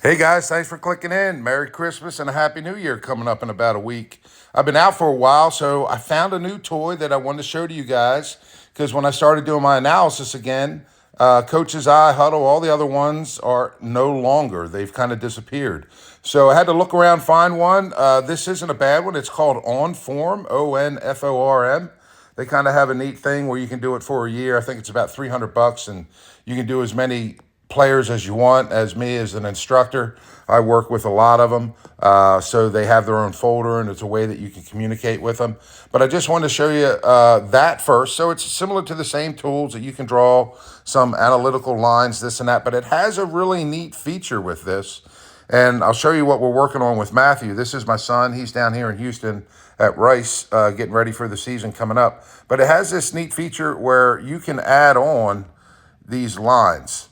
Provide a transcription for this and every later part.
Hey guys, thanks for clicking in. Merry Christmas and a Happy New Year coming up in about a week. I've been out for a while, so I found a new toy that I wanted to show to you guys because when I started doing my analysis again, Coach's Eye, Huddle, all the other ones are no longer. They've kind of disappeared. So I had to look around, find one. This isn't a bad one. It's called OnForm, OnForm. They kind of have a neat thing where you can do it for a year. I think it's about $300, and you can do as many players as you want. As me as an instructor, I work with a lot of them, so they have their own folder, and it's a way that you can communicate with them. But I just wanted to show you that first. So it's similar to the same tools that you can draw some analytical lines, this and that, but it has a really neat feature with this. And I'll show you what we're working on with Matthew. This is my son. He's down here in Houston at Rice, getting ready for the season coming up. But it has this neat feature where you can add on these lines.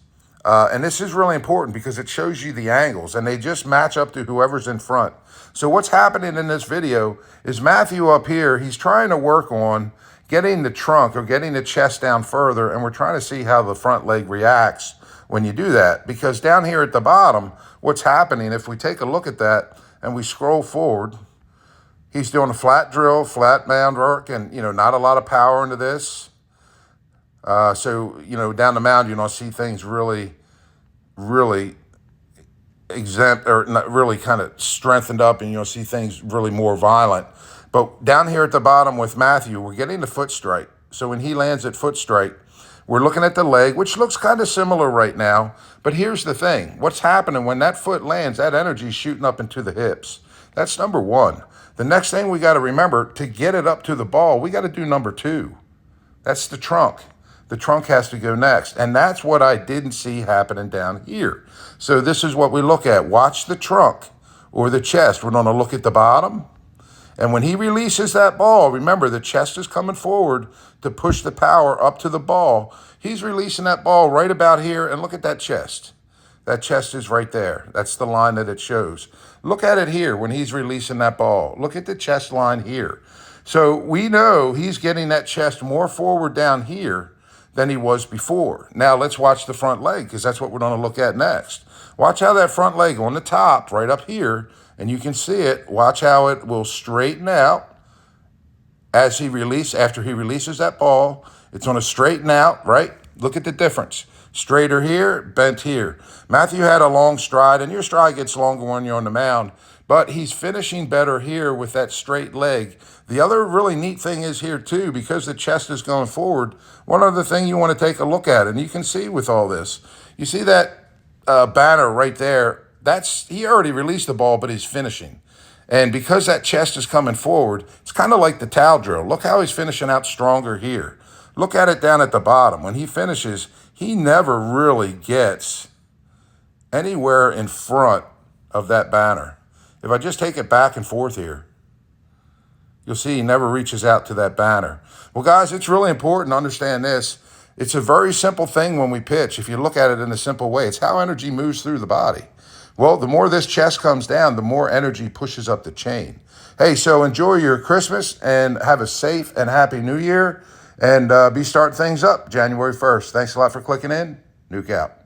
And this is really important because it shows you the angles, and they just match up to whoever's in front. So what's happening in this video is Matthew up here, he's trying to work on getting the trunk or getting the chest down further, and we're trying to see how the front leg reacts when you do that. Because down here at the bottom, what's happening, if we take a look at that and we scroll forward, he's doing a flat drill, flat mound work, and, not a lot of power into this. So, down the mound, see things really exempt or not really kind of strengthened up, and you'll see things really more violent. But down here at the bottom with Matthew, we're getting the foot strike. So when he lands at foot strike, we're looking at the leg, which looks kind of similar right now. But here's the thing. What's happening when that foot lands, that energy is shooting up into the hips. That's number one. The next thing we got to remember, to get it up to the ball, we got to do number two. That's the trunk. The trunk has to go next. And that's what I didn't see happening down here. So this is what we look at. Watch the trunk or the chest. We're going to look at the bottom. And when he releases that ball, remember the chest is coming forward to push the power up to the ball. He's releasing that ball right about here. And look at that chest. That chest is right there. That's the line that it shows. Look at it here when he's releasing that ball. Look at the chest line here. So we know he's getting that chest more forward down here than he was before. Now let's watch the front leg, because that's what we're going to look at next. Watch how that front leg on the top, right up here, and you can see it, watch how it will straighten out as after he releases that ball. It's going to straighten out, right? Look at the difference. Straighter here, bent here. Matthew had a long stride, and your stride gets longer when you're on the mound, but he's finishing better here with that straight leg. The other really neat thing is here too, because the chest is going forward, one other thing you want to take a look at, and you can see with all this, you see that banner right there, he already released the ball, but he's finishing. And because that chest is coming forward, it's kind of like the towel drill. Look how he's finishing out stronger here. Look at it down at the bottom. When he finishes, he never really gets anywhere in front of that banner. If I just take it back and forth here, you'll see he never reaches out to that banner. Well, guys, it's really important to understand this. It's a very simple thing when we pitch. If you look at it in a simple way, it's how energy moves through the body. Well, the more this chest comes down, the more energy pushes up the chain. Hey, so enjoy your Christmas and have a safe and happy New Year. And be starting things up January 1st. Thanks a lot for clicking in. Nuke out.